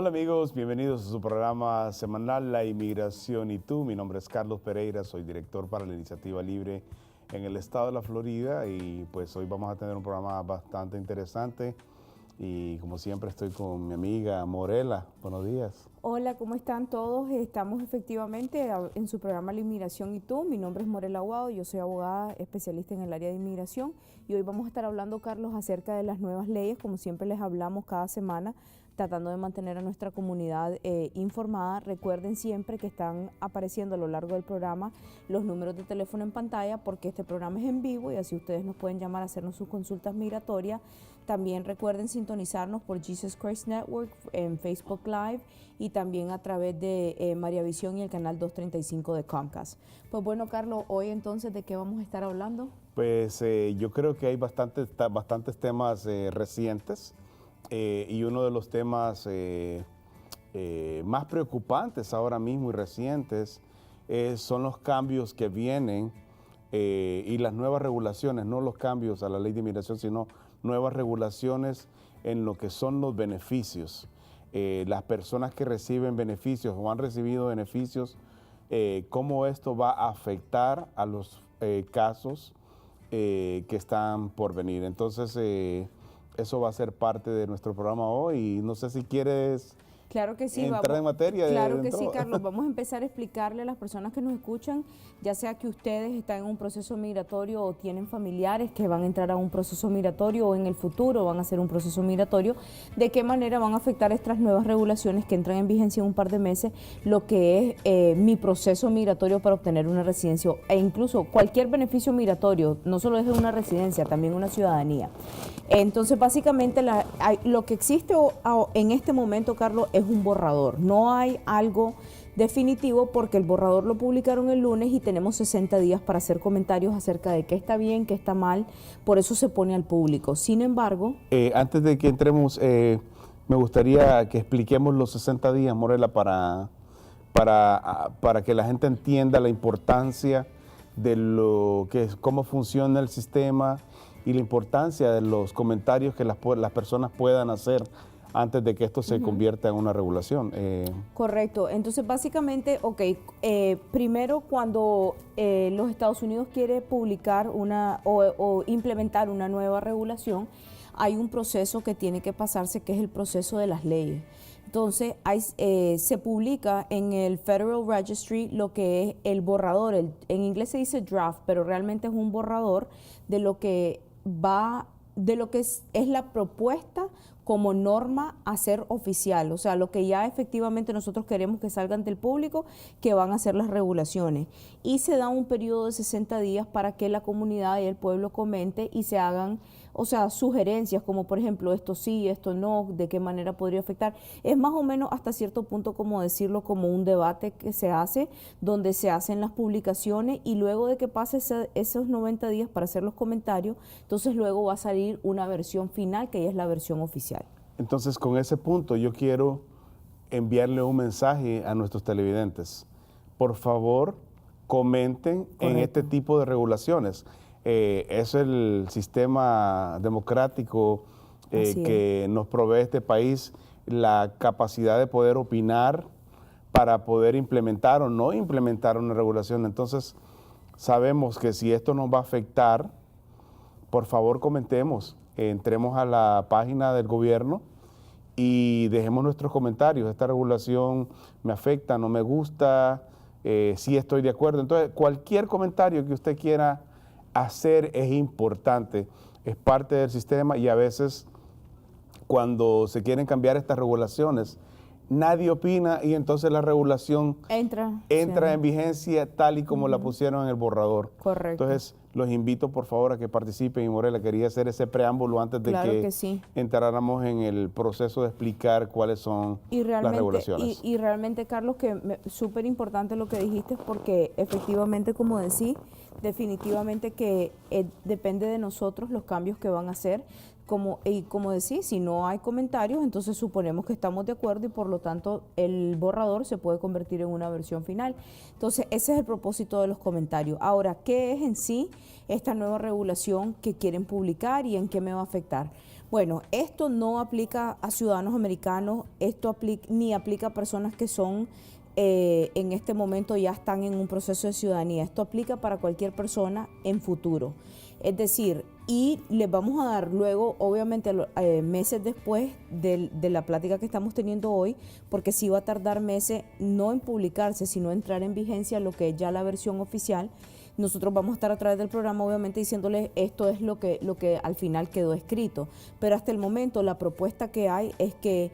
Hola amigos, bienvenidos a su programa semanal La Inmigración y tú. Mi nombre es Carlos Pereira, soy director para la Iniciativa Libre en el estado de la Florida y pues hoy vamos a tener un programa bastante interesante y como siempre estoy con mi amiga Morela. Buenos días. Hola, ¿cómo están todos? Estamos efectivamente en su programa La Inmigración y tú. Mi nombre es Morela Aguado, yo soy abogada especialista en el área de inmigración y hoy vamos a estar hablando, Carlos, acerca de las nuevas leyes, como siempre les hablamos cada semana, tratando de mantener a nuestra comunidad informada. Recuerden siempre que están apareciendo a lo largo del programa los números de teléfono en pantalla porque este programa es en vivo y así ustedes nos pueden llamar a hacernos sus consultas migratorias. También recuerden sintonizarnos por Jesus Christ Network en Facebook Live y también a través de María Visión y el canal 235 de Comcast. Pues bueno, Carlos, hoy entonces, ¿de qué vamos a estar hablando? Pues yo creo que hay bastantes temas recientes y uno de los temas más preocupantes ahora mismo y recientes son los cambios que vienen y las nuevas regulaciones, no los cambios a la ley de inmigración, sino nuevas regulaciones en lo que son los beneficios. Las personas que reciben beneficios o han recibido beneficios, cómo esto va a afectar a los casos que están por venir. Entonces, eso va a ser parte de nuestro programa hoy. Y no sé si quieres Claro que sí, entrar en materia. claro que sí, Carlos. Vamos a empezar a explicarle a las personas que nos escuchan, ya sea que ustedes están en un proceso migratorio o tienen familiares que van a entrar a un proceso migratorio o en el futuro van a hacer un proceso migratorio, de qué manera van a afectar estas nuevas regulaciones que entran en vigencia en un par de meses, lo que es mi proceso migratorio para obtener una residencia e incluso cualquier beneficio migratorio, no solo es una residencia, también una ciudadanía. Entonces, básicamente, lo que existe en este momento, Carlos, es un borrador. No hay algo definitivo porque el borrador lo publicaron el lunes y tenemos 60 días para hacer comentarios acerca de qué está bien, qué está mal. Por eso se pone al público. Sin embargo... Antes de que entremos, me gustaría que expliquemos los 60 días, Morela, para que la gente entienda la importancia de lo que es, cómo funciona el sistema y la importancia de los comentarios que las personas puedan hacer antes de que esto se convierta en una regulación. Correcto. Entonces, básicamente, primero cuando los Estados Unidos quiere publicar o implementar una nueva regulación, hay un proceso que tiene que pasarse, que es el proceso de las leyes. Entonces, se publica en el Federal Registry lo que es el borrador. En inglés se dice draft, pero realmente es un borrador de lo que es la propuesta como norma a ser oficial, o sea, lo que ya efectivamente nosotros queremos que salga ante el público, que van a ser las regulaciones. Y se da un periodo de 60 días para que la comunidad y el pueblo comente y se hagan, o sea, sugerencias como por ejemplo esto sí, esto no, de qué manera podría afectar. Es más o menos hasta cierto punto como decirlo como un debate que se hace, donde se hacen las publicaciones y luego de que pase esos 90 días para hacer los comentarios, entonces luego va a salir una versión final que ya es la versión oficial. Entonces, con ese punto yo quiero enviarle un mensaje a nuestros televidentes. Por favor, comenten en este tipo de regulaciones. Es el sistema democrático que nos provee este país la capacidad de poder opinar para poder implementar o no implementar una regulación. Entonces, sabemos que si esto nos va a afectar, por favor comentemos, entremos a la página del gobierno y dejemos nuestros comentarios. Esta regulación me afecta, no me gusta, sí estoy de acuerdo. Entonces, cualquier comentario que usted quiera hacer es importante, es parte del sistema y a veces cuando se quieren cambiar estas regulaciones, nadie opina y entonces la regulación entra en vigencia tal y como la pusieron en el borrador. Correcto. Entonces, los invito por favor a que participen y Morela, quería hacer ese preámbulo antes de que entráramos en el proceso de explicar cuáles son las regulaciones. Y realmente, Carlos, que súper importante lo que dijiste porque efectivamente, como decís, definitivamente que depende de nosotros los cambios que van a hacer. Como decís, si no hay comentarios, entonces suponemos que estamos de acuerdo y por lo tanto el borrador se puede convertir en una versión final. Entonces ese es el propósito de los comentarios. Ahora, ¿qué es en sí esta nueva regulación que quieren publicar y en qué me va a afectar? Bueno, esto no aplica a ciudadanos americanos, ni aplica a personas que son en este momento ya están en un proceso de ciudadanía. Esto aplica para cualquier persona en futuro. Es decir, y les vamos a dar luego, obviamente, meses después de la plática que estamos teniendo hoy, porque sí va a tardar meses no en publicarse, sino entrar en vigencia lo que es ya la versión oficial. Nosotros vamos a estar a través del programa, obviamente, diciéndoles esto es lo que al final quedó escrito. Pero hasta el momento la propuesta que hay es que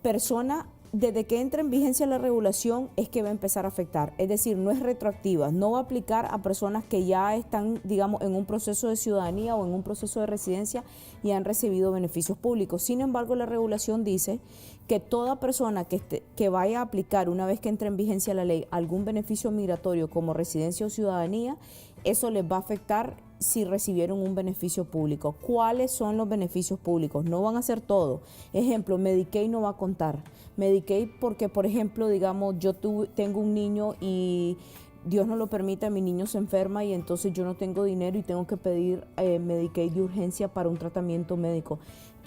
persona, desde que entra en vigencia la regulación, es que va a empezar a afectar. Es decir, no es retroactiva, no va a aplicar a personas que ya están, digamos, en un proceso de ciudadanía o en un proceso de residencia y han recibido beneficios públicos. Sin embargo, la regulación dice que toda persona que vaya a aplicar, una vez que entre en vigencia la ley, algún beneficio migratorio como residencia o ciudadanía, eso les va a afectar si recibieron un beneficio público. ¿Cuáles son los beneficios públicos? No van a ser todos. Ejemplo, Medicaid no va a contar. Medicaid porque, por ejemplo, digamos, yo tengo un niño y Dios no lo permite, mi niño se enferma y entonces yo no tengo dinero y tengo que pedir Medicaid de urgencia para un tratamiento médico.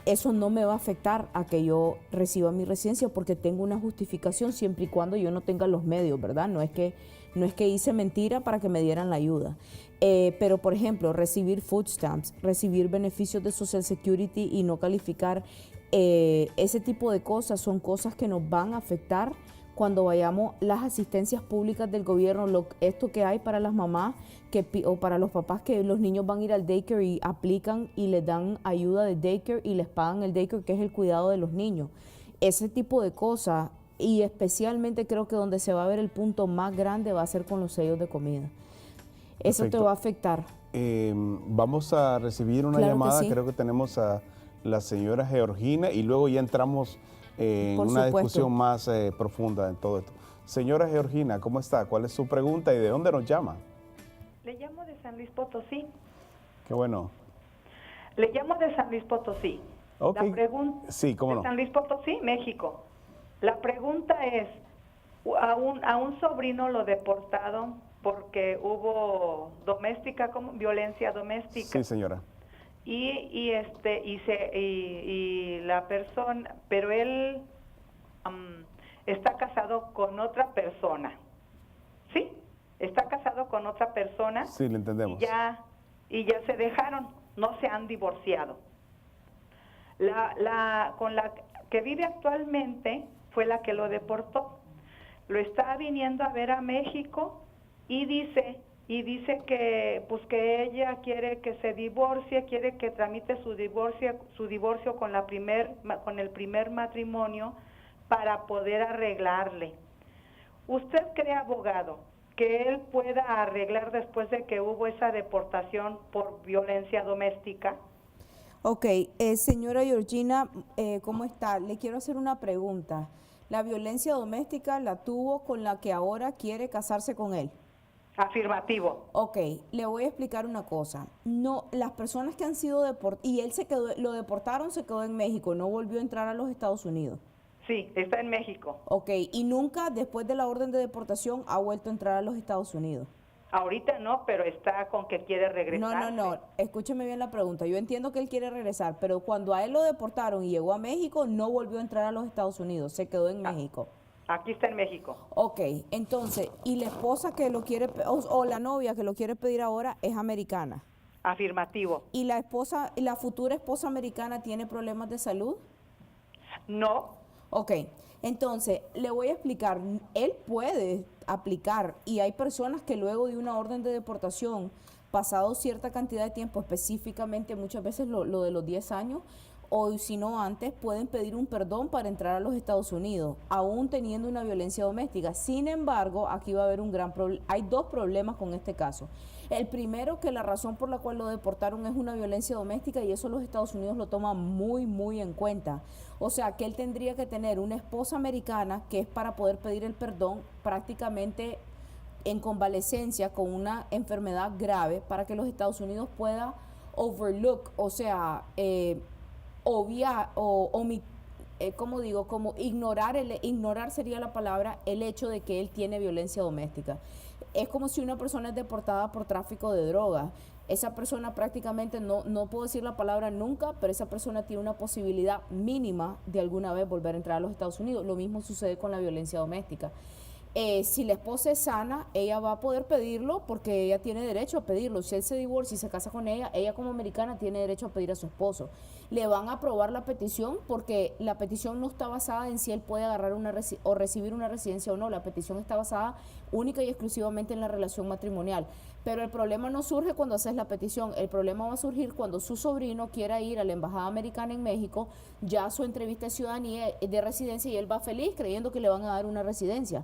Eso no me va a afectar a que yo reciba mi residencia porque tengo una justificación siempre y cuando yo no tenga los medios, ¿verdad? No es que hice mentira para que me dieran la ayuda. Pero, por ejemplo, recibir food stamps, recibir beneficios de Social Security y no calificar, ese tipo de cosas son cosas que nos van a afectar cuando vayamos las asistencias públicas del gobierno, esto que hay para las mamás o para los papás que los niños van a ir al daycare y aplican y les dan ayuda de daycare y les pagan el daycare, que es el cuidado de los niños. Ese tipo de cosas, y especialmente creo que donde se va a ver el punto más grande va a ser con los sellos de comida. Eso Perfecto. te va a afectar. Vamos a recibir una Claro que llamada, sí. creo que tenemos a la señora Georgina y luego ya entramos en Por una supuesto. discusión más profunda en todo esto. Señora Georgina, ¿cómo está? ¿Cuál es su pregunta y de dónde nos llama? Le llamo de San Luis Potosí. Qué bueno. Le llamo de San Luis Potosí. Ok. La pregunta Sí, cómo de no. San Luis Potosí, México. La pregunta es, a un sobrino lo deportaron porque hubo violencia doméstica. Sí, señora. Y la persona, pero él está casado con otra persona. ¿Sí? Está casado con otra persona. Sí, le entendemos. Y ya se dejaron, no se han divorciado. Con la que vive actualmente fue la que lo deportó. Lo está viniendo a ver a México y dice que pues que ella quiere que se divorcie, quiere que tramite su divorcio con el primer matrimonio para poder arreglarle. ¿Usted cree, abogado, que él pueda arreglar después de que hubo esa deportación por violencia doméstica? Ok, señora Georgina, ¿cómo está? Le quiero hacer una pregunta. ¿La violencia doméstica la tuvo con la que ahora quiere casarse con él? Afirmativo. Ok, le voy a explicar una cosa. No, las personas que han sido deportadas, y él lo deportaron, se quedó en México, no volvió a entrar a los Estados Unidos. Sí, está en México. Ok, y nunca después de la orden de deportación ha vuelto a entrar a los Estados Unidos. Ahorita no, pero está con que quiere regresar. No, escúcheme bien la pregunta. Yo entiendo que él quiere regresar, pero cuando a él lo deportaron y llegó a México, no volvió a entrar a los Estados Unidos, se quedó en México. Aquí está en México. Ok, entonces, ¿y la esposa que lo quiere, o la novia que lo quiere pedir ahora es americana? Afirmativo. ¿Y la futura esposa americana tiene problemas de salud? No. Ok, entonces le voy a explicar, él puede aplicar y hay personas que luego de una orden de deportación, pasado cierta cantidad de tiempo, específicamente muchas veces lo de los 10 años, o si no antes, pueden pedir un perdón para entrar a los Estados Unidos, aún teniendo una violencia doméstica. Sin embargo, aquí va a haber un gran problema. Hay dos problemas con este caso. El primero, que la razón por la cual lo deportaron es una violencia doméstica y eso los Estados Unidos lo toman muy, muy en cuenta. O sea, que él tendría que tener una esposa americana que es para poder pedir el perdón prácticamente en convalecencia con una enfermedad grave para que los Estados Unidos pueda overlook, o sea, obviar o ¿cómo digo? Como ignorar sería la palabra, el hecho de que él tiene violencia doméstica. es como si una persona es deportada por tráfico de drogas. Esa persona prácticamente, no puedo decir la palabra nunca, pero esa persona tiene una posibilidad mínima de alguna vez volver a entrar a los Estados Unidos. Lo mismo sucede con la violencia doméstica. Si la esposa es sana, ella va a poder pedirlo porque ella tiene derecho a pedirlo. Si él se divorcia y se casa con ella como americana tiene derecho a pedir a su esposo. Le van a aprobar la petición porque la petición no está basada en si él puede agarrar o recibir una residencia o no. La petición está basada única y exclusivamente en la relación matrimonial. Pero el problema no surge cuando haces la petición, el problema va a surgir cuando su sobrino quiera ir a la embajada americana en México, ya su entrevista de ciudadanía de residencia y él va feliz creyendo que le van a dar una residencia.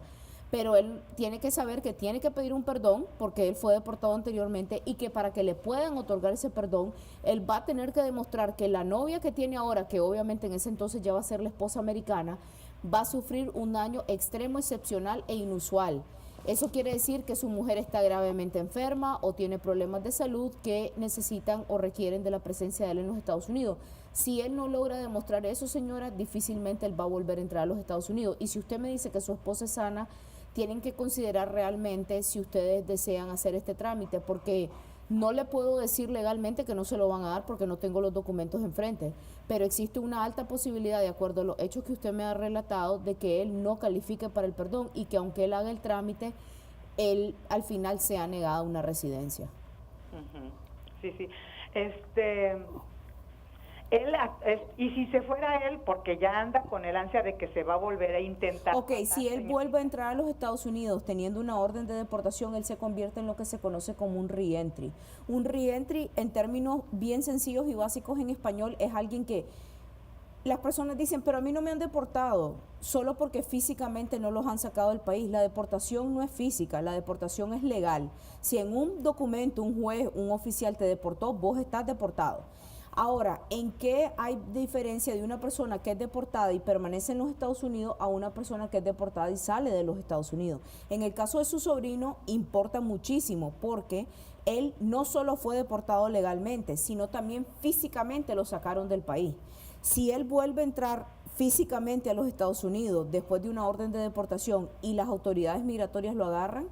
Pero él tiene que saber que tiene que pedir un perdón porque él fue deportado anteriormente y que para que le puedan otorgar ese perdón, él va a tener que demostrar que la novia que tiene ahora, que obviamente en ese entonces ya va a ser la esposa americana, va a sufrir un daño extremo, excepcional e inusual. Eso quiere decir que su mujer está gravemente enferma o tiene problemas de salud que necesitan o requieren de la presencia de él en los Estados Unidos. Si él no logra demostrar eso, señora, difícilmente él va a volver a entrar a los Estados Unidos. Y si usted me dice que su esposa es sana, tienen que considerar realmente si ustedes desean hacer este trámite, porque no le puedo decir legalmente que no se lo van a dar porque no tengo los documentos enfrente, pero existe una alta posibilidad, de acuerdo a los hechos que usted me ha relatado, de que él no califique para el perdón y que aunque él haga el trámite, él al final sea negada una residencia. Ujú. Sí, sí. Y si se fuera él, porque ya anda con el ansia de que se va a volver a intentar. Ok, si él vuelve a entrar a los Estados Unidos teniendo una orden de deportación, él se convierte en lo que se conoce como un reentry. Un reentry, en términos bien sencillos y básicos en español, es alguien que las personas dicen, pero a mí no me han deportado, solo porque físicamente no los han sacado del país. La deportación no es física, la deportación es legal. Si en un documento un juez, un oficial te deportó, vos estás deportado. Ahora, ¿en qué hay diferencia de una persona que es deportada y permanece en los Estados Unidos a una persona que es deportada y sale de los Estados Unidos? En el caso de su sobrino importa muchísimo porque él no solo fue deportado legalmente, sino también físicamente lo sacaron del país. Si él vuelve a entrar físicamente a los Estados Unidos después de una orden de deportación y las autoridades migratorias lo agarran,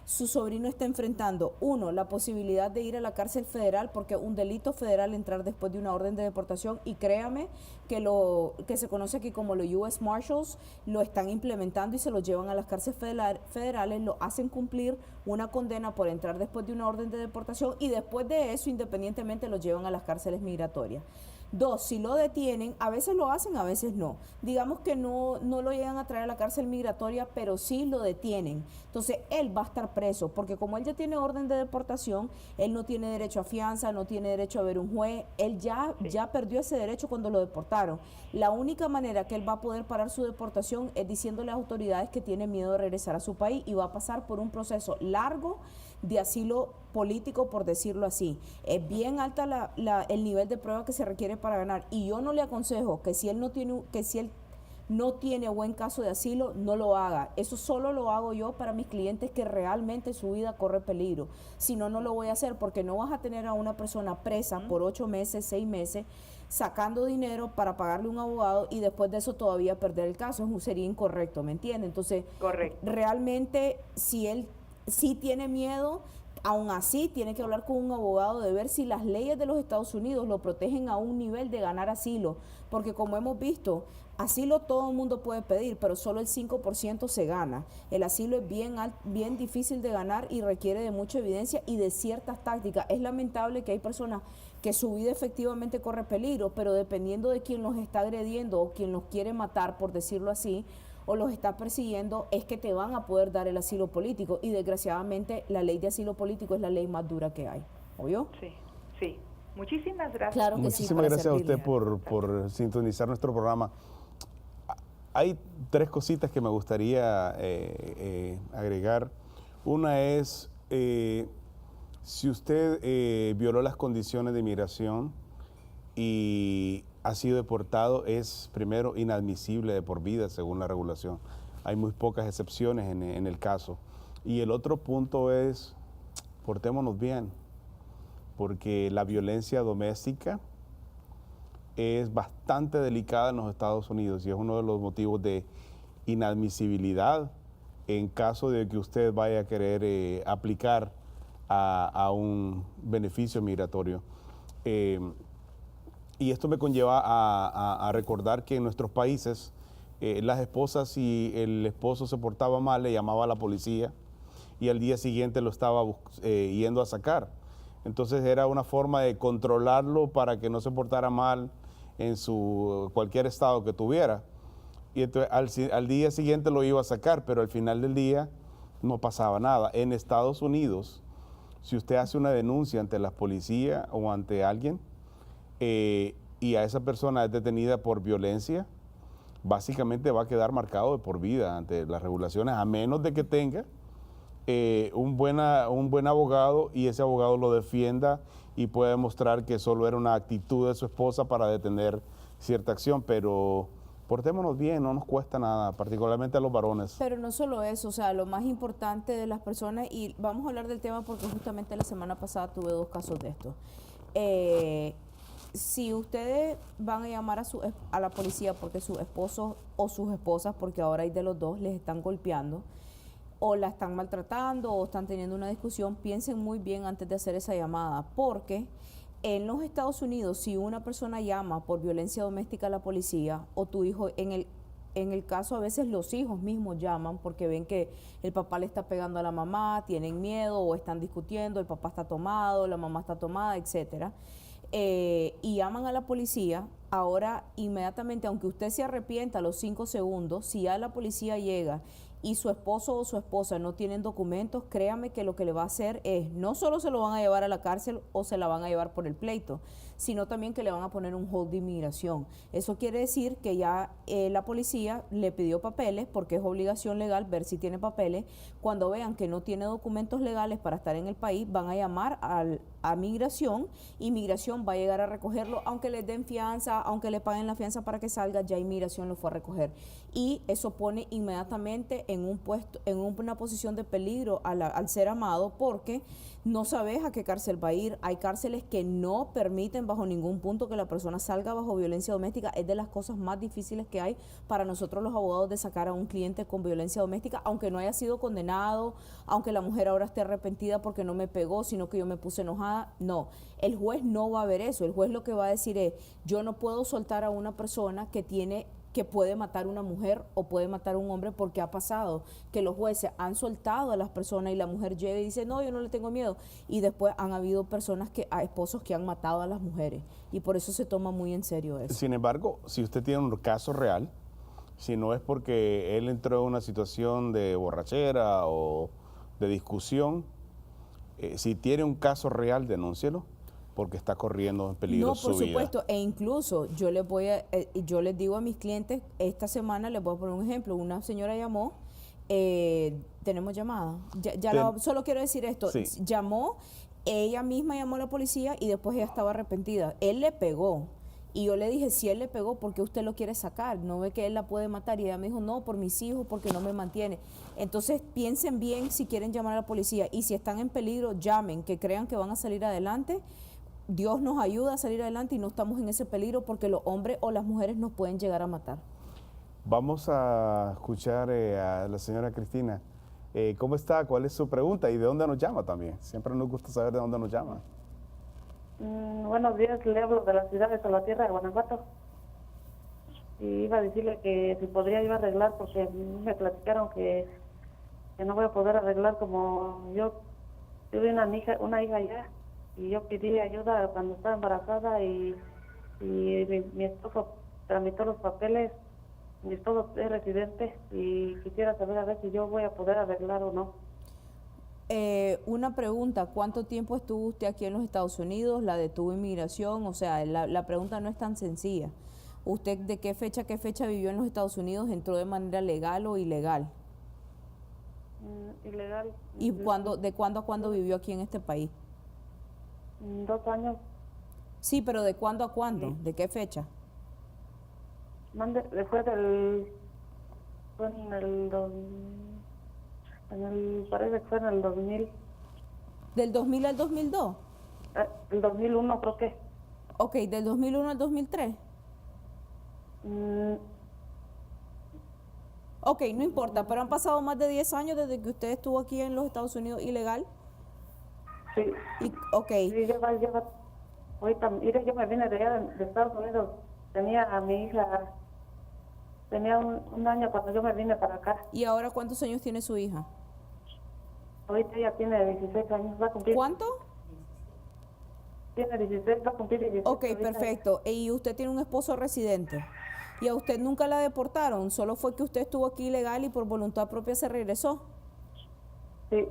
su sobrino está enfrentando, uno, la posibilidad de ir a la cárcel federal, porque es un delito federal entrar después de una orden de deportación, y créame que lo que se conoce aquí como los US Marshals lo están implementando y se lo llevan a las cárceles federales, lo hacen cumplir una condena por entrar después de una orden de deportación y después de eso, independientemente, lo llevan a las cárceles migratorias. Dos, si lo detienen, a veces lo hacen, a veces no. Digamos que no lo llegan a traer a la cárcel migratoria, pero sí lo detienen. Entonces, él va a estar preso, porque como él ya tiene orden de deportación, él no tiene derecho a fianza, no tiene derecho a ver un juez, él ya perdió ese derecho cuando lo deportaron. La única manera que él va a poder parar su deportación es diciéndole a las autoridades que tiene miedo de regresar a su país y va a pasar por un proceso largo de asilo político, por decirlo así. Es bien alta el nivel de prueba que se requiere para ganar, y yo no le aconsejo que si él no tiene buen caso de asilo, no lo haga. Eso solo lo hago yo para mis clientes que realmente su vida corre peligro. Si no, no lo voy a hacer, porque no vas a tener a una persona presa por 8 meses, 6 meses, sacando dinero para pagarle un abogado y después de eso todavía perder el caso. Eso sería incorrecto, ¿me entiende? Entonces, realmente, si él sí tiene miedo, aún así tiene que hablar con un abogado de ver si las leyes de los Estados Unidos lo protegen a un nivel de ganar asilo, porque como hemos visto, asilo todo el mundo puede pedir, pero solo el 5% se gana. El asilo es bien difícil de ganar y requiere de mucha evidencia y de ciertas tácticas. Es lamentable que hay personas que su vida efectivamente corre peligro, pero dependiendo de quién los está agrediendo o quién los quiere matar, por decirlo así, o los está persiguiendo, es que te van a poder dar el asilo político, y desgraciadamente la ley de asilo político es la ley más dura que hay. ¿Oyó? Sí, sí. Muchísimas gracias. Claro que Muchísimas gracias a usted por sintonizar nuestro programa. Hay 3 cositas que me gustaría agregar. Una es, si usted violó las condiciones de inmigración y ha sido deportado, es primero inadmisible de por vida según la regulación. Hay muy pocas excepciones en el caso. Y el otro punto es, portémonos bien, porque la violencia doméstica es bastante delicada en los Estados Unidos y es uno de los motivos de inadmisibilidad en caso de que usted vaya a querer aplicar a un beneficio migratorio. Y esto me conlleva a recordar que en nuestros países las esposas, si el esposo se portaba mal, le llamaba a la policía y al día siguiente lo estaba yendo a sacar. Entonces era una forma de controlarlo para que no se portara mal en cualquier estado que tuviera. Y entonces al día siguiente lo iba a sacar, pero al final del día no pasaba nada. En Estados Unidos, si usted hace una denuncia ante la policía o ante alguien y a esa persona es detenida por violencia, básicamente va a quedar marcado de por vida ante las regulaciones, a menos de que tenga un buen abogado y ese abogado lo defienda y pueda demostrar que solo era una actitud de su esposa para detener cierta acción, pero portémonos bien, no nos cuesta nada, particularmente a los varones. Pero no solo eso, o sea, lo más importante de las personas, y vamos a hablar del tema porque justamente la semana pasada tuve 2 casos de esto. Si ustedes van a llamar a la policía porque sus esposos o sus esposas, porque ahora hay de los dos, les están golpeando, o la están maltratando o están teniendo una discusión, piensen muy bien antes de hacer esa llamada, porque en los Estados Unidos, si una persona llama por violencia doméstica a la policía, o tu hijo, en el caso a veces los hijos mismos llaman porque ven que el papá le está pegando a la mamá, tienen miedo o están discutiendo, el papá está tomado, la mamá está tomada, etcétera, y llaman a la policía, ahora inmediatamente, aunque usted se arrepienta a los 5 segundos, si ya la policía llega y su esposo o su esposa no tienen documentos, créame que lo que le va a hacer es, no solo se lo van a llevar a la cárcel o se la van a llevar por el pleito, sino también que le van a poner un hold de inmigración. Eso quiere decir que ya la policía le pidió papeles, porque es obligación legal ver si tiene papeles. Cuando vean que no tiene documentos legales para estar en el país, van a llamar a migración, y migración va a llegar a recogerlo, aunque les den fianza, aunque le paguen la fianza para que salga, ya inmigración lo fue a recoger. Y eso pone inmediatamente en una posición de peligro al ser amado, porque no sabes a qué cárcel va a ir. Hay cárceles que no permiten bajo ningún punto que la persona salga bajo violencia doméstica. Es de las cosas más difíciles que hay para nosotros los abogados, de sacar a un cliente con violencia doméstica, aunque no haya sido condenado, aunque la mujer ahora esté arrepentida porque no me pegó, sino que yo me puse enojada. No, el juez no va a ver eso. El juez lo que va a decir es, yo no puedo soltar a una persona que puede matar a una mujer o puede matar a un hombre, porque ha pasado que los jueces han soltado a las personas y la mujer llega y dice, no, yo no le tengo miedo, y después han habido esposos que han matado a las mujeres, y por eso se toma muy en serio eso. Sin embargo, si usted tiene un caso real, si no es porque él entró en una situación de borrachera o de discusión, si tiene un caso real, denúncielo, porque está corriendo en peligro su vida. No, por supuesto, e incluso yo les digo a mis clientes, esta semana les voy a poner un ejemplo. Una señora llamó, tenemos llamada, solo quiero decir esto, sí. Llamó, ella misma llamó a la policía y después ella estaba arrepentida. Él le pegó. Y yo le dije, si él le pegó, ¿por qué usted lo quiere sacar? ¿No ve que él la puede matar? Y ella me dijo, no, por mis hijos, porque no me mantiene. Entonces, piensen bien si quieren llamar a la policía. Y si están en peligro, llamen, que crean que van a salir adelante. Dios nos ayuda a salir adelante y no estamos en ese peligro, porque los hombres o las mujeres nos pueden llegar a matar. Vamos a escuchar a la señora Cristina. ¿Cómo está? ¿Cuál es su pregunta? ¿Y de dónde nos llama también? Siempre nos gusta saber de dónde nos llama. Buenos días, le hablo de la ciudad de Salvatierra, de Guanajuato. Y iba a decirle que si podría yo arreglar, porque me platicaron que no voy a poder arreglar, como yo tuve una hija allá, y yo pedí ayuda cuando estaba embarazada, y mi esposo tramitó los papeles, mi esposo es residente, y quisiera saber a ver si yo voy a poder arreglar o no. Una pregunta, ¿cuánto tiempo estuvo usted aquí en los Estados Unidos? ¿La detuvo inmigración? O sea, la pregunta no es tan sencilla. ¿Usted de qué fecha vivió en los Estados Unidos? ¿Entró de manera legal o ilegal? Ilegal. ¿Y de cuándo a cuándo vivió aquí en este país? 2 años. Sí, pero ¿de cuándo a cuándo? ¿De qué fecha? Después fue parece que fue en el 2000. ¿Del 2000 al 2002? El 2001 creo que. Ok, ¿del 2001 al 2003? Ok, no importa, pero han pasado más de 10 años desde que usted estuvo aquí en los Estados Unidos ilegal. Sí, Y, ok, sí, ahorita, mire, yo me vine de allá de Estados Unidos, tenía a mi hija, tenía un año cuando yo me vine para acá. ¿y ahora cuántos años tiene su hija? Ahorita ella tiene 16 años, va a cumplir. ¿Cuánto? Tiene 16, va a cumplir 16. Ok, ahorita. perfecto. Y usted tiene un esposo residente. ¿Y a usted nunca la deportaron? ¿Solo fue que usted estuvo aquí ilegal y por voluntad propia se regresó? Sí,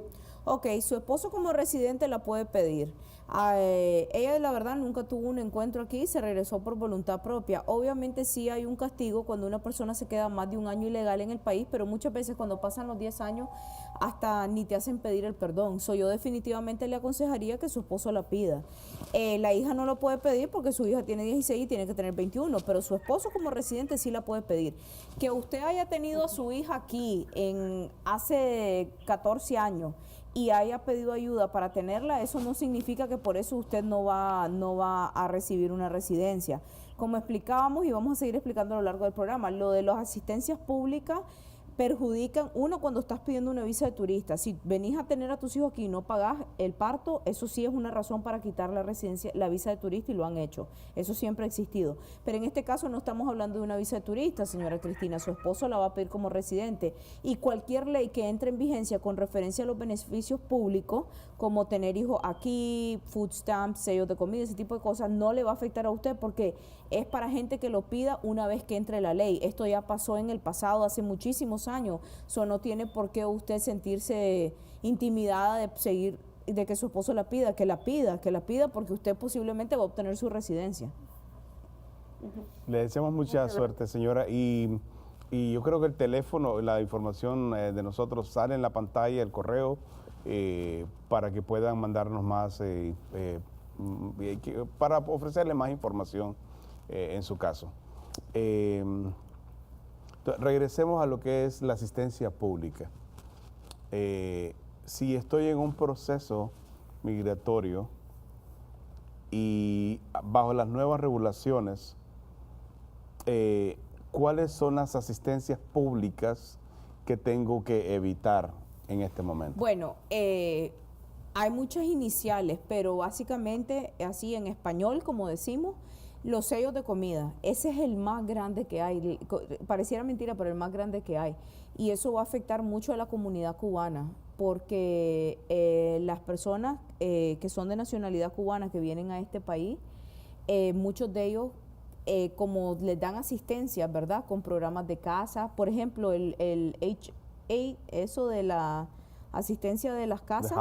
Ok, su esposo como residente la puede pedir. Ella la verdad nunca tuvo un encuentro aquí, se regresó por voluntad propia. Obviamente sí hay un castigo cuando una persona se queda más de un año ilegal en el país, pero muchas veces cuando pasan los 10 años hasta ni te hacen pedir el perdón. Yo definitivamente le aconsejaría que su esposo la pida. La hija no lo puede pedir porque su hija tiene 16 y tiene que tener 21, pero su esposo como residente sí la puede pedir. Que usted haya tenido a su hija aquí hace 14 años y haya pedido ayuda para tenerla, eso no significa que por eso usted no va a recibir una residencia. Como explicábamos y vamos a seguir explicando a lo largo del programa, lo de las asistencias públicas perjudican, uno, cuando estás pidiendo una visa de turista. Si venís a tener a tus hijos aquí y no pagás el parto, eso sí es una razón para quitar la residencia, la visa de turista, y lo han hecho. Eso siempre ha existido. Pero en este caso no estamos hablando de una visa de turista, señora Cristina. Su esposo la va a pedir como residente. Y cualquier ley que entre en vigencia con referencia a los beneficios públicos, como tener hijos aquí, food stamps, sellos de comida, ese tipo de cosas, no le va a afectar a usted porque es para gente que lo pida una vez que entre la ley. Esto ya pasó en el pasado, hace muchísimos años. No tiene por qué usted sentirse intimidada de que su esposo la pida, que la pida porque usted posiblemente va a obtener su residencia. Le deseamos mucha suerte, señora, y yo creo que el teléfono, la información de nosotros sale en la pantalla, el correo, para que puedan mandarnos más, para ofrecerle más información en su caso. Regresemos a lo que es la asistencia pública. Si estoy en un proceso migratorio y bajo las nuevas regulaciones, ¿cuáles son las asistencias públicas que tengo que evitar en este momento? Bueno, hay muchas iniciales, pero básicamente, así en español, como decimos, los sellos de comida. Ese es el más grande que hay. Pareciera mentira, pero el más grande que hay. Y eso va a afectar mucho a la comunidad cubana, porque las personas que son de nacionalidad cubana que vienen a este país, muchos de ellos, como les dan asistencia, ¿verdad? Con programas de casa. Por ejemplo, el HA, eso de la asistencia de las casas.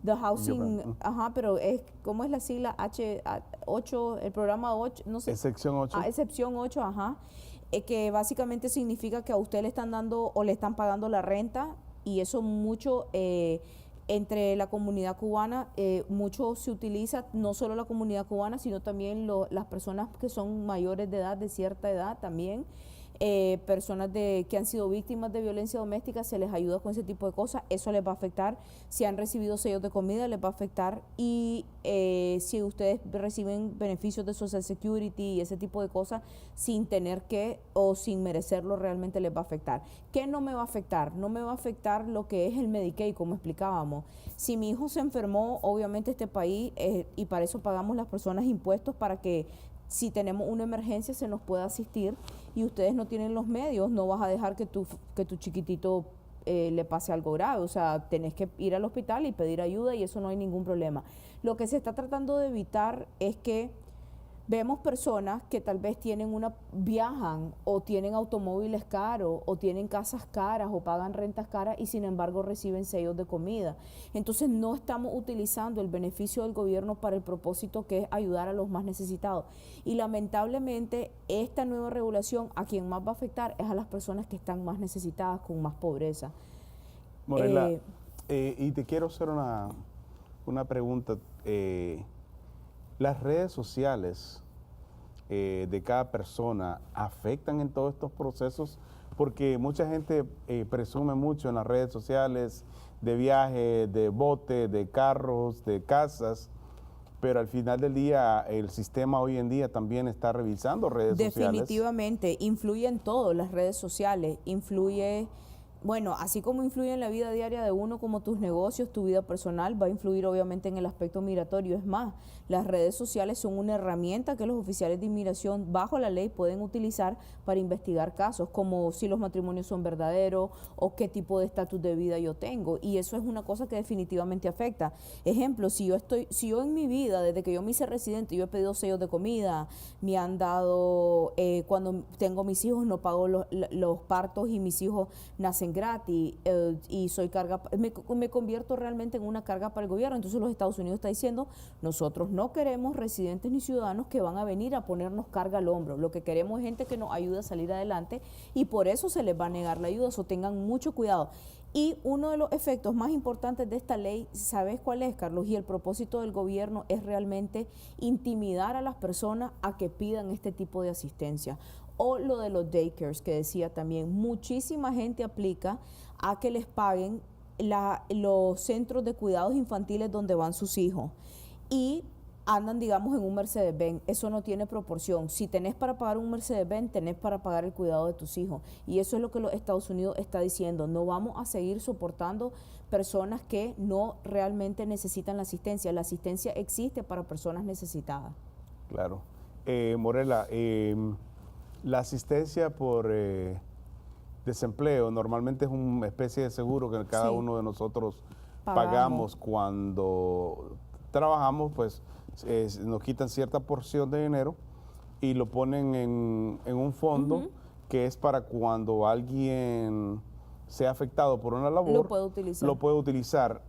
The housing, ajá, pero ¿cómo es la sigla? H8, el programa 8, no sé. Excepción 8. Excepción 8, ajá. Que básicamente significa que a usted le están dando o le están pagando la renta, y eso mucho entre la comunidad cubana, mucho se utiliza, no solo la comunidad cubana, sino también las personas que son mayores de edad, de cierta edad también. Personas que han sido víctimas de violencia doméstica, se les ayuda con ese tipo de cosas. Eso les va a afectar. Si han recibido sellos de comida, les va a afectar. Y si ustedes reciben beneficios de Social Security y ese tipo de cosas sin tener que o sin merecerlo, realmente les va a afectar. ¿Qué no me va a afectar? No me va a afectar lo que es el Medicaid, como explicábamos. Si mi hijo se enfermó, obviamente este país, y para eso pagamos las personas impuestos, para que si tenemos una emergencia se nos pueda asistir, y ustedes no tienen los medios, no vas a dejar que tu chiquitito le pase algo grave. O sea, tenés que ir al hospital y pedir ayuda, y eso no hay ningún problema. Lo que se está tratando de evitar es que vemos personas que tal vez viajan o tienen automóviles caros o tienen casas caras o pagan rentas caras y sin embargo reciben sellos de comida. Entonces no estamos utilizando el beneficio del gobierno para el propósito que es ayudar a los más necesitados. Y lamentablemente esta nueva regulación a quien más va a afectar es a las personas que están más necesitadas, con más pobreza. Morela, y te quiero hacer una pregunta. ¿Las redes sociales de cada persona afectan en todos estos procesos? Porque mucha gente presume mucho en las redes sociales de viajes, de botes, de carros, de casas, pero al final del día el sistema hoy en día también está revisando redes sociales. Definitivamente, influye en todo, las redes sociales, influye, bueno, así como influye en la vida diaria de uno, como tus negocios, tu vida personal, va a influir obviamente en el aspecto migratorio. Es más, las redes sociales son una herramienta que los oficiales de inmigración bajo la ley pueden utilizar para investigar casos, como si los matrimonios son verdaderos o qué tipo de estatus de vida yo tengo. Y eso es una cosa que definitivamente afecta. Ejemplo, si yo en mi vida, desde que yo me hice residente, yo he pedido sellos de comida, me han dado, cuando tengo mis hijos no pago los partos y mis hijos nacen gratis, y soy me convierto realmente en una carga para el gobierno. Entonces los Estados Unidos está diciendo, nosotros no queremos residentes ni ciudadanos que van a venir a ponernos carga al hombro. Lo que queremos es gente que nos ayude a salir adelante, y por eso se les va a negar la ayuda. So tengan mucho cuidado. Y uno de los efectos más importantes de esta ley, ¿sabes cuál es, Carlos? Y el propósito del gobierno es realmente intimidar a las personas a que pidan este tipo de asistencia. O lo de los daycares que decía también, muchísima gente aplica a que les paguen los centros de cuidados infantiles donde van sus hijos, y andan, digamos, en un Mercedes-Benz. Eso no tiene proporción. Si tenés para pagar un Mercedes-Benz, tenés para pagar el cuidado de tus hijos. Y eso es lo que los Estados Unidos está diciendo. No vamos a seguir soportando personas que no realmente necesitan la asistencia. La asistencia existe para personas necesitadas. Claro. Morela, la asistencia por desempleo normalmente es una especie de seguro que cada uno de nosotros pagamos cuando trabajamos, pues nos quitan cierta porción de dinero y lo ponen en un fondo que es para cuando alguien sea afectado por una labor, lo puede utilizar.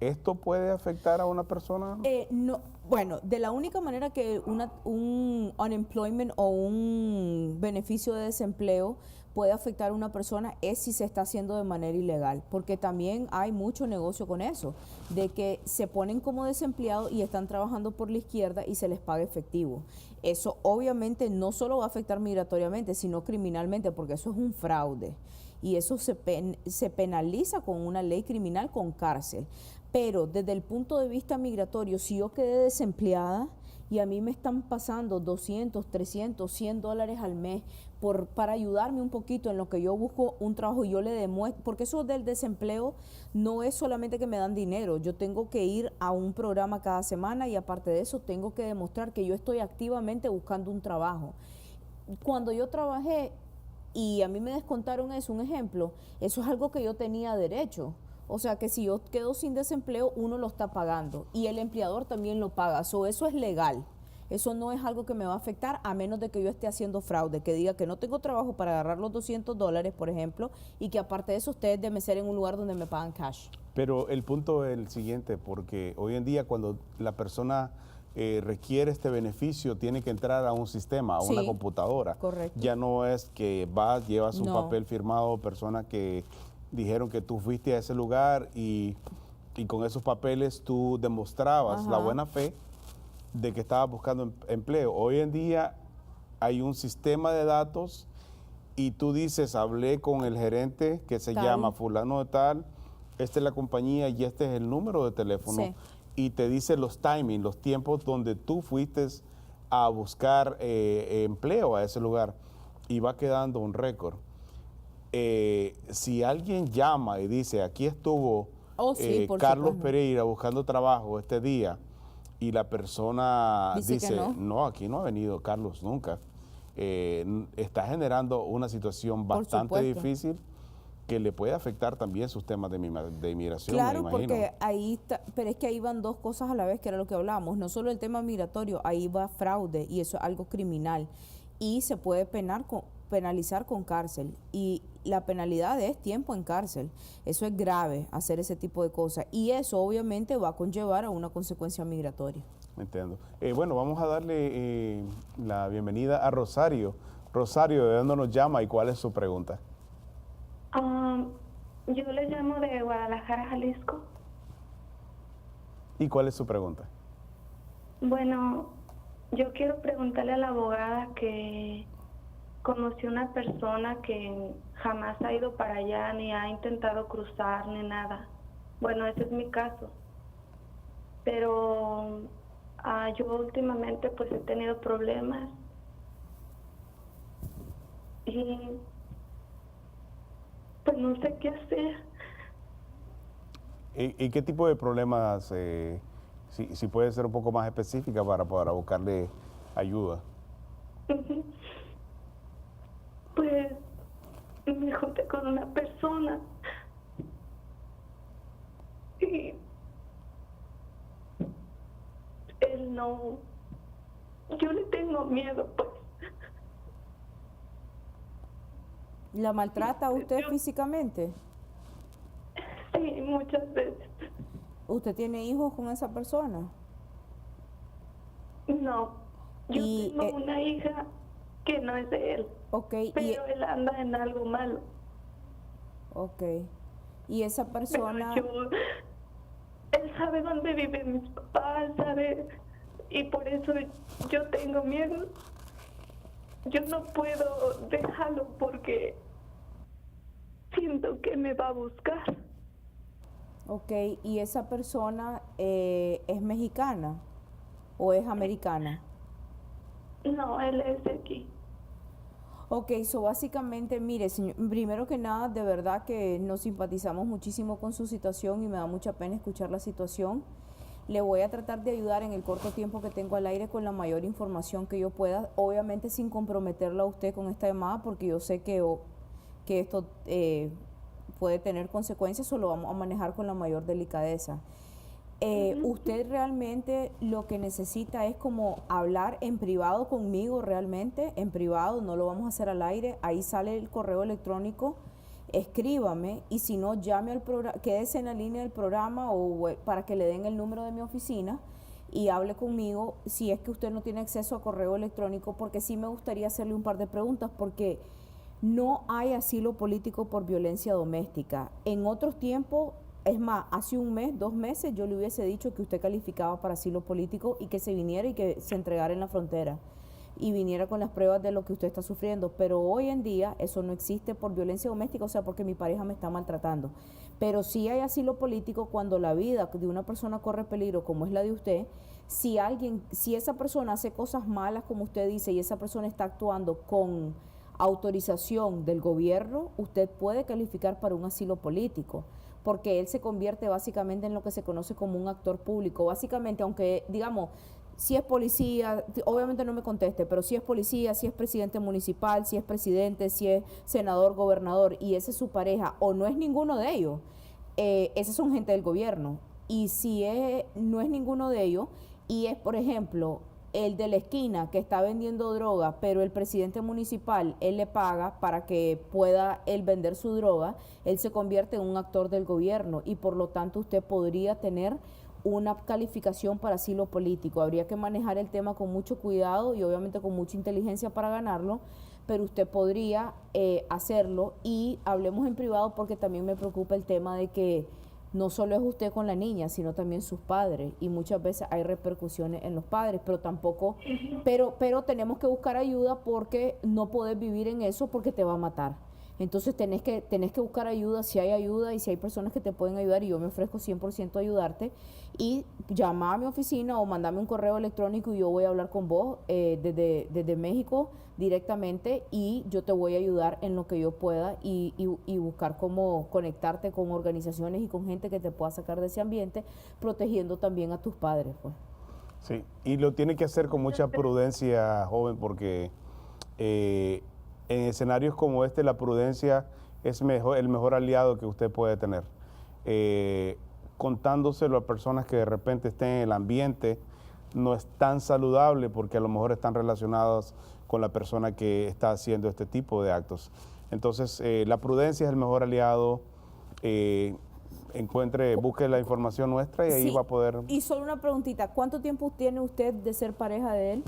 ¿Esto puede afectar a una persona? No, bueno, de la única manera que un unemployment o un beneficio de desempleo puede afectar a una persona es si se está haciendo de manera ilegal, porque también hay mucho negocio con eso, de que se ponen como desempleados y están trabajando por la izquierda y se les paga efectivo. Eso obviamente no solo va a afectar migratoriamente, sino criminalmente, porque eso es un fraude. Y eso se penaliza con una ley criminal, con cárcel. Pero desde el punto de vista migratorio, si yo quedé desempleada y a mí me están pasando 200, 300, $100 al mes para ayudarme un poquito en lo que yo busco un trabajo, y yo le demuestro, porque eso del desempleo no es solamente que me dan dinero, yo tengo que ir a un programa cada semana, y aparte de eso tengo que demostrar que yo estoy activamente buscando un trabajo. Cuando yo trabajé y a mí me descontaron eso, un ejemplo, eso es algo que yo tenía derecho. O sea que si yo quedo sin desempleo, uno lo está pagando y el empleador también lo paga. Eso es legal. Eso no es algo que me va a afectar, a menos de que yo esté haciendo fraude, que diga que no tengo trabajo para agarrar los $200, por ejemplo, y que aparte de eso ustedes deben ser en un lugar donde me pagan cash. Pero el punto es el siguiente, porque hoy en día cuando la persona requiere este beneficio, tiene que entrar a un sistema, a una computadora. Correcto. Ya no es que llevas un papel firmado, personas que dijeron que tú fuiste a ese lugar y con esos papeles tú demostrabas la buena fe de que estabas buscando empleo. Hoy en día hay un sistema de datos y tú dices, hablé con el gerente que se llama fulano de tal, esta es la compañía y este es el número de teléfono, y te dice los timings, los tiempos donde tú fuiste a buscar empleo a ese lugar, y va quedando un récord. Si alguien llama y dice, aquí estuvo Carlos Pereira buscando trabajo este día, y la persona dice no, aquí no ha venido Carlos nunca, está generando una situación bastante difícil que le puede afectar también sus temas de inmigración. Claro, porque ahí está, pero es que ahí van dos cosas a la vez, que era lo que hablábamos, no solo el tema migratorio, ahí va fraude, y eso es algo criminal, y se puede penalizar con cárcel, y la penalidad es tiempo en cárcel. Eso es grave, hacer ese tipo de cosas, y eso obviamente va a conllevar a una consecuencia migratoria. Entiendo. Bueno, vamos a darle la bienvenida a Rosario. Rosario, ¿de dónde nos llama y cuál es su pregunta? Yo le llamo de Guadalajara, Jalisco. ¿Y cuál es su pregunta? Bueno, yo quiero preguntarle a la abogada que conoció una persona que jamás ha ido para allá, ni ha intentado cruzar, ni nada. Bueno, ese es mi caso. Pero Yo últimamente pues he tenido problemas y pues no sé qué hacer. ¿Y qué tipo de problemas, si puede ser un poco más específica para buscarle ayuda? Ujú. Pues me junté con una persona y él no, yo le tengo miedo, pues. ¿La maltrata a usted Yo- físicamente? Sí, muchas veces. ¿Usted tiene hijos con esa persona? No, yo Y, tengo una hija que no es de él, ok, pero él anda en algo malo. ok. Y esa Pero persona, él sabe dónde viven mis papás, sabe, y por eso yo tengo miedo. Yo no puedo dejarlo porque siento que me va a buscar. ok, y esa persona es mexicana o es americana. No, él es de aquí. Ok, so básicamente, mire, señor, primero que nada, de verdad que nos simpatizamos muchísimo con su situación y me da mucha pena escuchar la situación. Le voy a tratar de ayudar en el corto tiempo que tengo al aire con la mayor información que yo pueda, obviamente sin comprometerla a usted con esta llamada, porque yo sé que esto puede tener consecuencias o lo vamos a manejar con la mayor delicadeza. Usted realmente lo que necesita es como hablar en privado conmigo, realmente, en privado, no lo vamos a hacer al aire, ahí sale el correo electrónico, escríbame y si no, llame al programa, quédese en la línea del programa o para que le den el número de mi oficina y hable conmigo si es que usted no tiene acceso a correo electrónico, porque sí me gustaría hacerle un par de preguntas, porque no hay asilo político por violencia doméstica. En otros tiempos, es más, hace un mes, 2 meses, yo le hubiese dicho que usted calificaba para asilo político y que se viniera y que se entregara en la frontera y viniera con las pruebas de lo que usted está sufriendo. Pero hoy en día eso no existe por violencia doméstica, o sea, porque mi pareja me está maltratando. Pero sí hay asilo político cuando la vida de una persona corre peligro, como es la de usted. Si esa persona hace cosas malas, como usted dice, y esa persona está actuando con autorización del gobierno, usted puede calificar para un asilo político, porque él se convierte básicamente en lo que se conoce como un actor público. Básicamente, aunque digamos, si es policía, obviamente no me conteste, pero si es policía, si es presidente municipal, si es presidente, si es senador, gobernador, y esa es su pareja, o no es ninguno de ellos, esos son gente del gobierno. Y si no es ninguno de ellos, y es, por ejemplo, el de la esquina que está vendiendo droga, pero el presidente municipal, él le paga para que pueda él vender su droga, él se convierte en un actor del gobierno y por lo tanto usted podría tener una calificación para asilo político. Habría que manejar el tema con mucho cuidado y obviamente con mucha inteligencia para ganarlo, pero usted podría hacerlo y hablemos en privado porque también me preocupa el tema de que no solo es usted con la niña, sino también sus padres y muchas veces hay repercusiones en los padres, pero tampoco, pero tenemos que buscar ayuda porque no podés vivir en eso porque te va a matar. Entonces tenés que buscar ayuda, si hay ayuda y si hay personas que te pueden ayudar y yo me ofrezco 100% a ayudarte y llama a mi oficina o mandame un correo electrónico y yo voy a hablar con vos desde México directamente y yo te voy a ayudar en lo que yo pueda y buscar cómo conectarte con organizaciones y con gente que te pueda sacar de ese ambiente, protegiendo también a tus padres, pues. Sí, y lo tiene que hacer con mucha prudencia, joven, porque en escenarios como este la prudencia es el mejor aliado que usted puede tener. Contándoselo a personas que de repente estén en el ambiente no es tan saludable porque a lo mejor están relacionadas con la persona que está haciendo este tipo de actos. Entonces, la prudencia es el mejor aliado. Busque la información nuestra y ahí Sí, va a poder... y solo una preguntita, ¿cuánto tiempo tiene usted de ser pareja de él?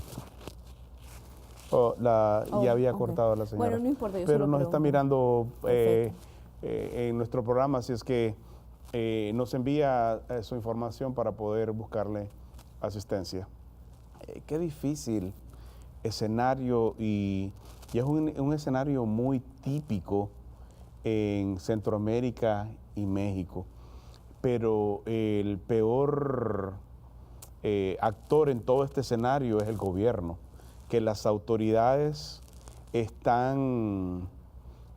ya había ok. cortado la señora. Bueno, no importa, yo Pero solo nos está pregunto. mirando Perfecto. en nuestro programa, así es que nos envía su información para poder buscarle asistencia. Qué difícil escenario y es un escenario muy típico en Centroamérica y México, pero el peor actor en todo este escenario es el gobierno, que las autoridades están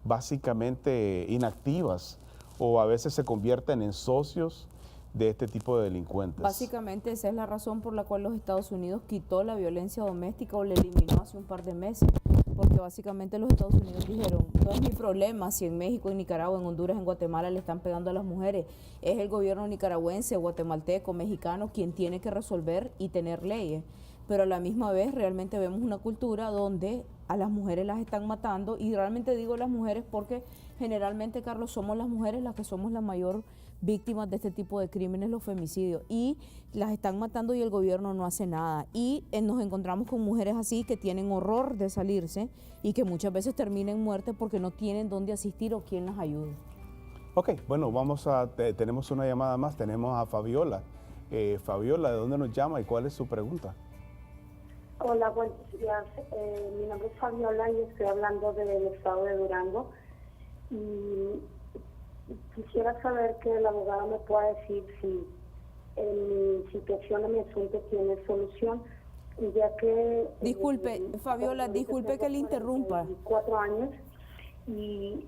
básicamente inactivas o a veces se convierten en socios de este tipo de delincuentes. Básicamente esa es la razón por la cual los Estados Unidos quitó la violencia doméstica o la eliminó hace un par de meses, porque básicamente los Estados Unidos dijeron, no es mi problema si en México, en Nicaragua, en Honduras, en Guatemala le están pegando a las mujeres, es el gobierno nicaragüense, guatemalteco, mexicano quien tiene que resolver y tener leyes. Pero a la misma vez realmente vemos una cultura donde a las mujeres las están matando, y realmente digo las mujeres porque generalmente, Carlos, somos las mujeres las que somos la mayor víctimas de este tipo de crímenes, los femicidios, y las están matando y el gobierno no hace nada. Y nos encontramos con mujeres así que tienen horror de salirse y que muchas veces terminan en muerte porque no tienen dónde asistir o quién las ayude. Ok, bueno, tenemos una llamada más, tenemos a Fabiola. Fabiola, ¿de dónde nos llama y cuál es su pregunta? Hola, buenos días. Mi nombre es Fabiola y estoy hablando del estado de Durango. Y quisiera saber que el abogado me pueda decir si en mi situación, en mi asunto, tiene solución, ya que... Disculpe, Fabiola, disculpe que le interrumpa. 4 años, y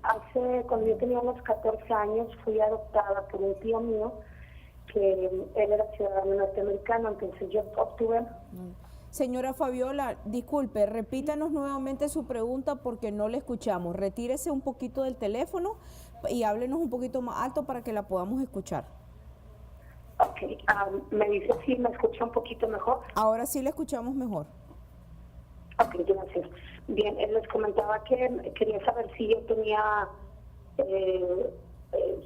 cuando yo tenía unos 14 años, fui adoptada por un tío mío, que él era ciudadano norteamericano, entonces yo obtuve... Señora Fabiola, disculpe, repítanos nuevamente su pregunta porque no le escuchamos. Retírese un poquito del teléfono y háblenos un poquito más alto para que la podamos escuchar. Ok, me dice si me escucha un poquito mejor. Ahora sí le escuchamos mejor. Ok, gracias. Bien, les comentaba que quería saber si yo tenía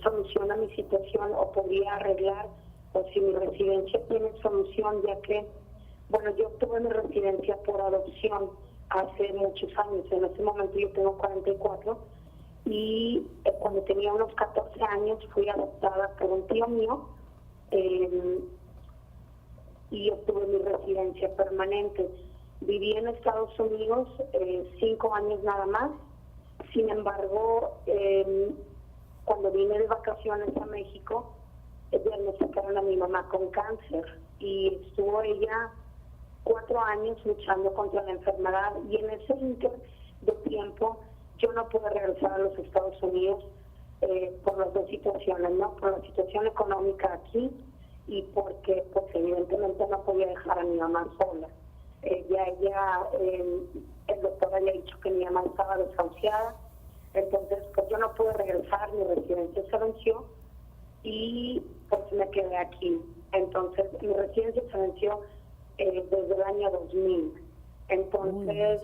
solución a mi situación o podía arreglar, o si mi residencia tiene solución, ya que, bueno, yo obtuve mi residencia por adopción hace muchos años. En este momento yo tengo 44 y cuando tenía unos 14 años fui adoptada por un tío mío y obtuve mi residencia permanente. Viví en Estados Unidos 5 años nada más. Sin embargo, cuando vine de vacaciones a México, me sacaron a mi mamá con cáncer y estuvo ella 4 años luchando contra la enfermedad, y en ese inter de tiempo yo no pude regresar a los Estados Unidos por las dos situaciones, ¿no? Por la situación económica aquí y porque pues evidentemente no podía dejar a mi mamá sola. El doctor había dicho que mi mamá estaba desahuciada, entonces pues yo no pude regresar, mi residencia se venció y pues me quedé aquí. Entonces mi residencia se venció desde el año 2000. Entonces,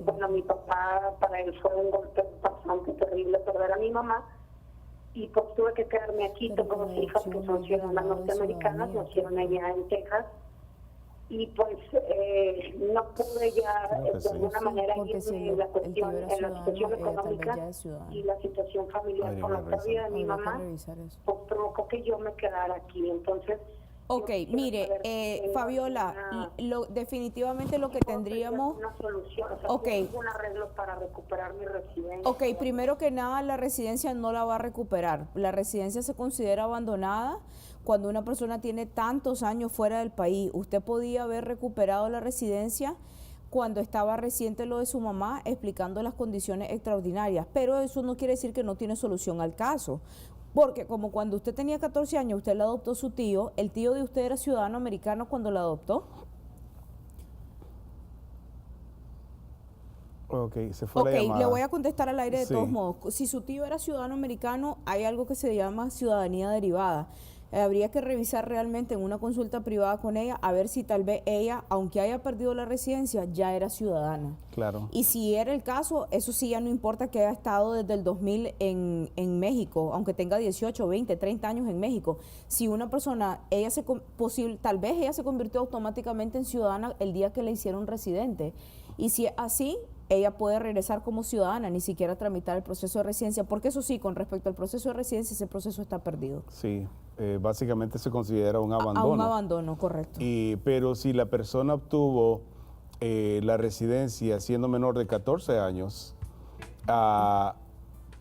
bueno, mi papá, para él fue un golpe bastante terrible perder a mi mamá, y pues tuve que quedarme aquí. Tengo 2 hijas que son ciudadanas norteamericanas, nacieron allá en Texas, y pues no pude ya de alguna manera ir en la cuestión, en la situación económica y la situación familiar con la pérdida de mi mamá, pues provocó que yo me quedara aquí. Entonces, ok, mire, Fabiola, definitivamente lo que tendríamos... Una solución, o sea, okay. Un arreglo para recuperar mi residencia. Ok, primero que nada, la residencia no la va a recuperar. La residencia se considera abandonada cuando una persona tiene tantos años fuera del país. Usted podía haber recuperado la residencia cuando estaba reciente lo de su mamá, explicando las condiciones extraordinarias, pero eso no quiere decir que no tiene solución al caso. Porque como cuando usted tenía 14 años, usted la adoptó su tío, el tío de usted era ciudadano americano cuando la adoptó. Ok, se fue la llamada. Le voy a contestar al aire de todos modos. Si su tío era ciudadano americano, hay algo que se llama ciudadanía derivada. Habría que revisar realmente en una consulta privada con ella a ver si tal vez ella, aunque haya perdido la residencia, ya era ciudadana. Claro. Y si era el caso, eso sí ya no importa que haya estado desde el 2000 en México, aunque tenga 18, 20, 30 años en México. Si una persona, tal vez ella se convirtió automáticamente en ciudadana el día que le hicieron residente. Y si es así, ella puede regresar como ciudadana, ni siquiera tramitar el proceso de residencia, porque eso sí, con respecto al proceso de residencia, ese proceso está perdido. Sí, básicamente se considera un abandono. Un abandono, correcto. Pero si la persona obtuvo la residencia siendo menor de 14 años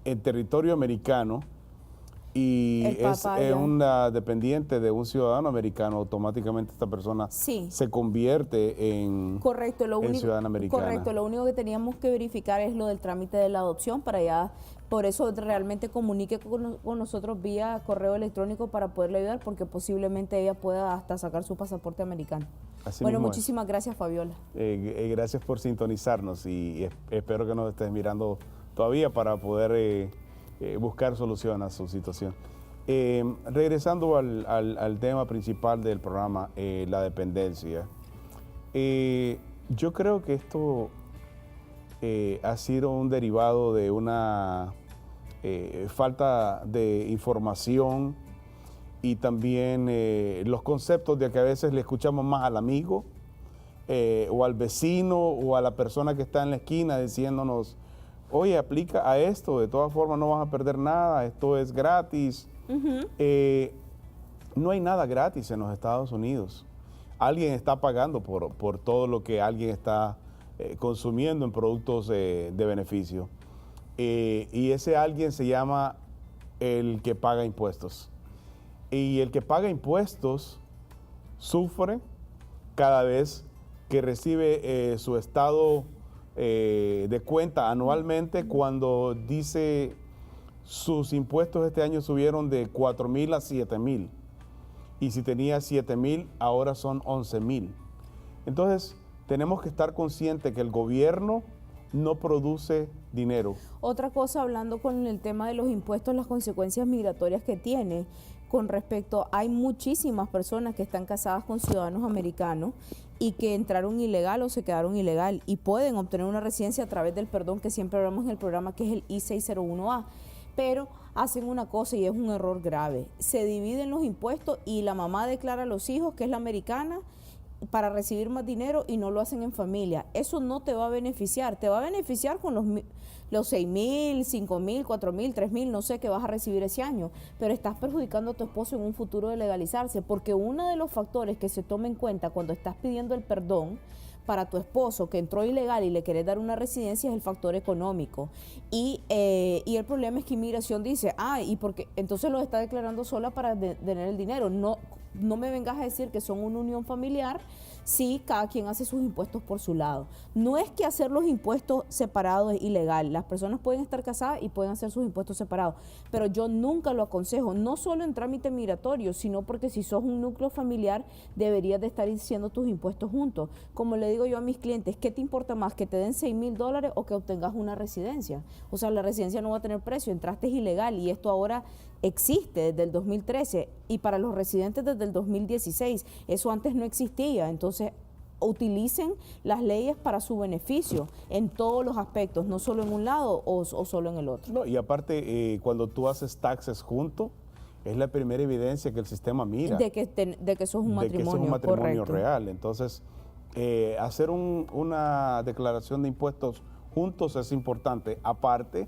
en territorio americano, y El es papá ya. una dependiente de un ciudadano americano, automáticamente esta persona Sí. se convierte en, Correcto, en ciudadana americana. correcto, lo único que teníamos que verificar es lo del trámite de la adopción para ya, por eso realmente comunique con nosotros vía correo electrónico para poderle ayudar, porque posiblemente ella pueda hasta sacar su pasaporte americano. Así Bueno, mismo es. muchísimas gracias, Fabiola. Gracias por sintonizarnos y espero que nos estés mirando todavía para poder buscar solución a su situación. Regresando al tema principal del programa, la dependencia. Yo creo que esto ha sido un derivado de una falta de información y también los conceptos de que a veces le escuchamos más al amigo o al vecino o a la persona que está en la esquina diciéndonos, oye, aplica a esto, de todas formas no vas a perder nada, esto es gratis. No hay nada gratis en los Estados Unidos. Alguien está pagando por todo lo que alguien está consumiendo en productos de beneficio. Y ese alguien se llama el que paga impuestos. Y el que paga impuestos sufre cada vez que recibe su estado de cuenta anualmente cuando dice sus impuestos este año subieron de 4,000 a 7,000. Y si tenía 7,000, ahora son 11,000. Entonces, tenemos que estar conscientes que el gobierno no produce dinero. Otra cosa, hablando con el tema de los impuestos, las consecuencias migratorias que tiene con respecto, hay muchísimas personas que están casadas con ciudadanos americanos y que entraron ilegal o se quedaron ilegal y pueden obtener una residencia a través del perdón que siempre hablamos en el programa, que es el I-601A, pero hacen una cosa y es un error grave. Se dividen los impuestos y la mamá declara a los hijos que es la americana para recibir más dinero y no lo hacen en familia. Eso no te va a beneficiar. Te va a beneficiar con los 6,000, 5,000, 4,000, 3,000, no sé qué vas a recibir ese año, pero estás perjudicando a tu esposo en un futuro de legalizarse, porque uno de los factores que se toma en cuenta cuando estás pidiendo el perdón para tu esposo que entró ilegal y le querés dar una residencia es el factor económico. Y el problema es que inmigración dice, y porque entonces lo está declarando sola para tener el dinero. No me vengas a decir que son una unión familiar si cada quien hace sus impuestos por su lado. No es que hacer los impuestos separados es ilegal. Las personas pueden estar casadas y pueden hacer sus impuestos separados, pero yo nunca lo aconsejo, no solo en trámite migratorio, sino porque si sos un núcleo familiar deberías de estar haciendo tus impuestos juntos. Como le digo yo a mis clientes, ¿qué te importa más? ¿Que te den $6,000 o que obtengas una residencia? O sea, la residencia no va a tener precio, entraste ilegal y esto ahora existe desde el 2013 y para los residentes desde el 2016. Eso antes no existía. Entonces, utilicen las leyes para su beneficio en todos los aspectos, no solo en un lado o solo en el otro. No, y aparte, cuando tú haces taxes juntos, es la primera evidencia que el sistema mira. De que sos un matrimonio, de que sos un matrimonio correcto. real. Entonces, hacer una declaración de impuestos juntos es importante. Aparte,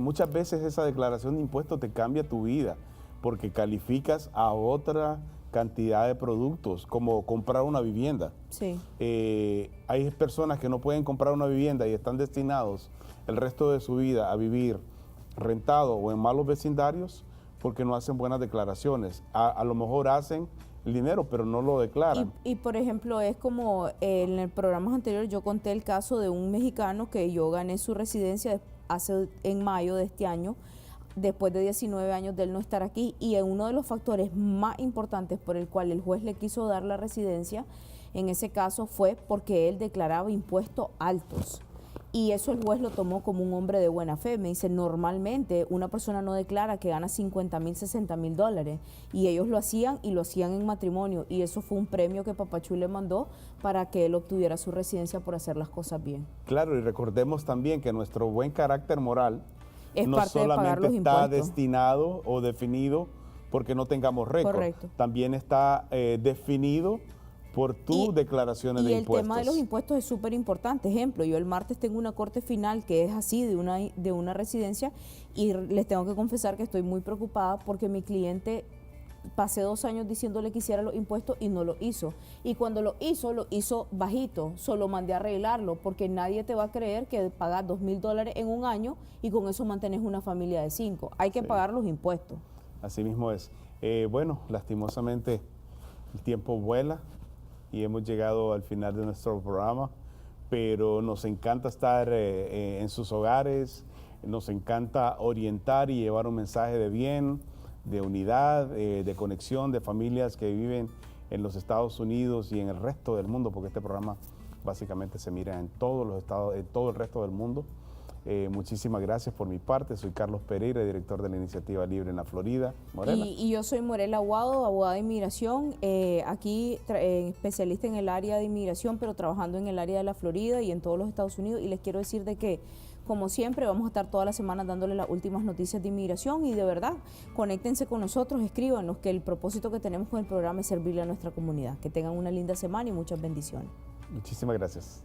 muchas veces esa declaración de impuestos te cambia tu vida porque calificas a otra cantidad de productos, como comprar una vivienda. Sí. Hay personas que no pueden comprar una vivienda y están destinados el resto de su vida a vivir rentado o en malos vecindarios porque no hacen buenas declaraciones. A lo mejor hacen el dinero, pero no lo declaran. Y por ejemplo, es como en el programa anterior yo conté el caso de un mexicano que yo gané su residencia en mayo de este año, después de 19 años de él no estar aquí, y uno de los factores más importantes por el cual el juez le quiso dar la residencia, en ese caso fue porque él declaraba impuestos altos. Y eso el juez lo tomó como un hombre de buena fe. Me dice, normalmente una persona no declara que gana $50,000, $60,000. Y ellos lo hacían y lo hacían en matrimonio. Y eso fue un premio que Papachú le mandó para que él obtuviera su residencia por hacer las cosas bien. Claro, y recordemos también que nuestro buen carácter moral es no parte de pagar solamente los está impuestos. destinado o definido porque no tengamos récord. Correcto. También está definido por tus declaraciones de impuestos. Y el tema de los impuestos es súper importante. Ejemplo, yo el martes tengo una corte final que es así, de una residencia, y les tengo que confesar que estoy muy preocupada porque mi cliente pasé 2 años diciéndole que hiciera los impuestos y no lo hizo. Y cuando lo hizo bajito, solo mandé a arreglarlo, porque nadie te va a creer que pagas $2,000 en un año y con eso mantenés una familia de 5. Hay que pagar los impuestos. Así mismo es. Bueno, lastimosamente el tiempo vuela y hemos llegado al final de nuestro programa, pero nos encanta estar en sus hogares, nos encanta orientar y llevar un mensaje de bien, de unidad, de conexión, de familias que viven en los Estados Unidos y en el resto del mundo, porque este programa básicamente se mira en todos los estados, en todo el resto del mundo. Muchísimas gracias por mi parte. Soy Carlos Pereira, director de la Iniciativa Libre en la Florida. Morela. Y yo soy Morela Aguado, abogada de inmigración, aquí especialista en el área de inmigración, pero trabajando en el área de la Florida y en todos los Estados Unidos. Y les quiero decir de que, como siempre, vamos a estar todas las semanas dándole las últimas noticias de inmigración y de verdad, conéctense con nosotros, escríbanos, que el propósito que tenemos con el programa es servirle a nuestra comunidad. Que tengan una linda semana y muchas bendiciones. Muchísimas gracias.